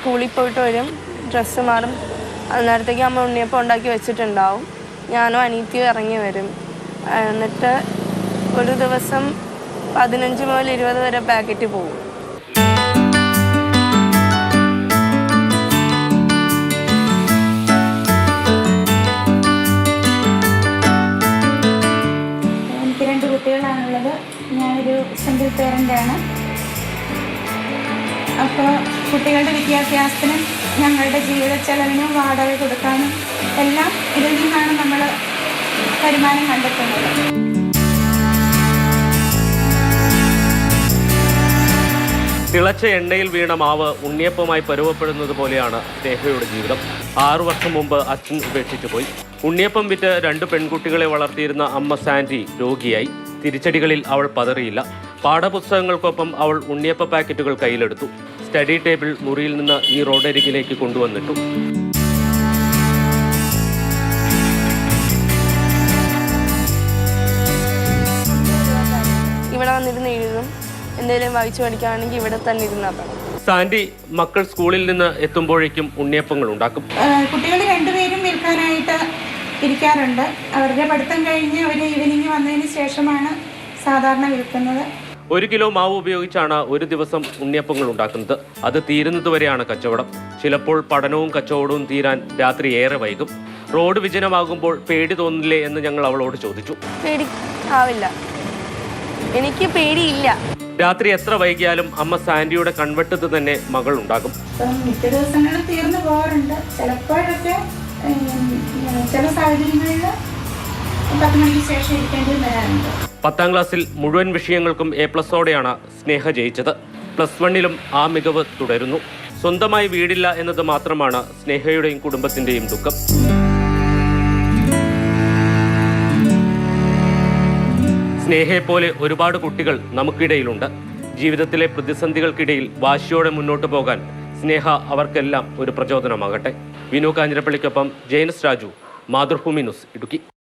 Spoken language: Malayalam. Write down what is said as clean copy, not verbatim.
സ്കൂളിൽ പോയിട്ട് വരും, ഡ്രസ്സ് മാറും. അന്നേരത്തേക്ക് അമ്മ ഉണ്ണിയപ്പം ഉണ്ടാക്കി വെച്ചിട്ടുണ്ടാവും. ഞാനും അനിയത്തിയും ഇറങ്ങി വരും. എന്നിട്ട് ഒരു ദിവസം 15 മുതൽ 20 വരെ പാക്കറ്റ് പോകും. എനിക്ക് 2 കുട്ടികളാണുള്ളത്. ഞാനൊരു സിംഗിൾ പേരൻ്റാണ്. അപ്പോൾ കുട്ടികളുടെ വിദ്യാഭ്യാസത്തിനും ഞങ്ങളുടെ ജീവിത ചെലവിനും വാടക കൊടുക്കാനും എല്ലാം ഇതിൽ നിന്നാണ് നമ്മൾ വരുമാനം കണ്ടെത്തുന്നത്. തിളച്ച എണ്ണയിൽ വീണ മാവ് ഉണ്ണിയപ്പമായി പരുവപ്പെടുന്നത് പോലെയാണ് സ്നേഹയുടെ ജീവിതം. 6 വർഷം മുമ്പ് അച്ഛൻ ഉപേക്ഷിച്ചു പോയി. ഉണ്ണിയപ്പം വിറ്റ് 2 പെൺകുട്ടികളെ വളർത്തിയിരുന്ന അമ്മ സാൻഡി രോഗിയായി. തിരിച്ചടികളിൽ അവൾ പതറിയില്ല. പാഠപുസ്തകങ്ങൾക്കൊപ്പം അവൾ ഉണ്ണിയപ്പ പാക്കറ്റുകൾ കയ്യിലെടുത്തു. സ്റ്റഡി ടേബിൾ മുറിയിൽ നിന്ന് ഈ റോഡരികിലേക്ക് കൊണ്ടുവന്നിട്ടു. ഇവിടെ വന്നിരുന്ന് എഴുതും. എന്തെങ്കിലും വായിച്ചു പഠിക്കുകയാണെങ്കിൽ ഇവിടെ തന്നെ ഇരുന്നാൽ. സാൻഡി മക്കൾ സ്കൂളിൽ നിന്ന് എത്തുമ്പോഴേക്കും ഉണ്ണിയപ്പങ്ങൾ ഉണ്ടാക്കും. കുട്ടികൾ 2 പേരും വിൽക്കാനായിട്ട് ഇരിക്കാറുണ്ട്. അവരുടെ പഠിത്തം കഴിഞ്ഞ് ഒരു ഈവനിങ് വന്നതിന് ശേഷമാണ് സാധാരണ വിൽക്കുന്നത്. 1 കിലോ മാവ് ഉപയോഗിച്ചാണ് ഒരു ദിവസം ഉണ്ണിയപ്പങ്ങൾ ഉണ്ടാക്കുന്നത്. അത് തീരുന്നതുവരെയാണ് കച്ചവടം. ചിലപ്പോൾ പഠനവും കച്ചവടവും തീരാൻ രാത്രി ഏറെ വൈകും. റോഡ് വിജനമാകുമ്പോൾ പേടി തോന്നില്ലേ എന്ന് ഞങ്ങൾ അവളോട് ചോദിച്ചു. പേടി ആവില്ല, എനിക്ക് പേടിയില്ല. രാത്രി എത്ര വൈകിയാലും അമ്മ സാൻഡിയുടെ കൺവെട്ടത്ത് തന്നെ മകൾ ഉണ്ടാകും. മിക്ക ദിവസങ്ങളിൽ തീർന്നു പോകാറുണ്ട്. ചിലപ്പോഴൊക്കെ ചില സാഹചര്യങ്ങളിൽ 10 മണിക്ക് ശേഷം ഇരിക്കേണ്ടി വരാറുണ്ട്. 10ാം ക്ലാസ്സിൽ മുഴുവൻ വിഷയങ്ങൾക്കും A+ഓടെയാണ് സ്നേഹ ജയിച്ചത്. +1ലും ആ മികവ് തുടരുന്നു. സ്വന്തമായി വീടില്ല എന്നത് മാത്രമാണ് സ്നേഹയുടെയും കുടുംബത്തിന്റെയും ദുഃഖം. സ്നേഹയെപ്പോലെ ഒരുപാട് കുട്ടികൾ നമുക്കിടയിലുണ്ട്. ജീവിതത്തിലെ പ്രതിസന്ധികൾക്കിടയിൽ വാശിയോടെ മുന്നോട്ട് പോകാൻ സ്നേഹ അവർക്കെല്ലാം ഒരു പ്രചോദനമാകട്ടെ. വിനു കാഞ്ഞിരപ്പള്ളിക്കൊപ്പം ജയനസ് രാജു, മാതൃഭൂമി ന്യൂസ്, ഇടുക്കി.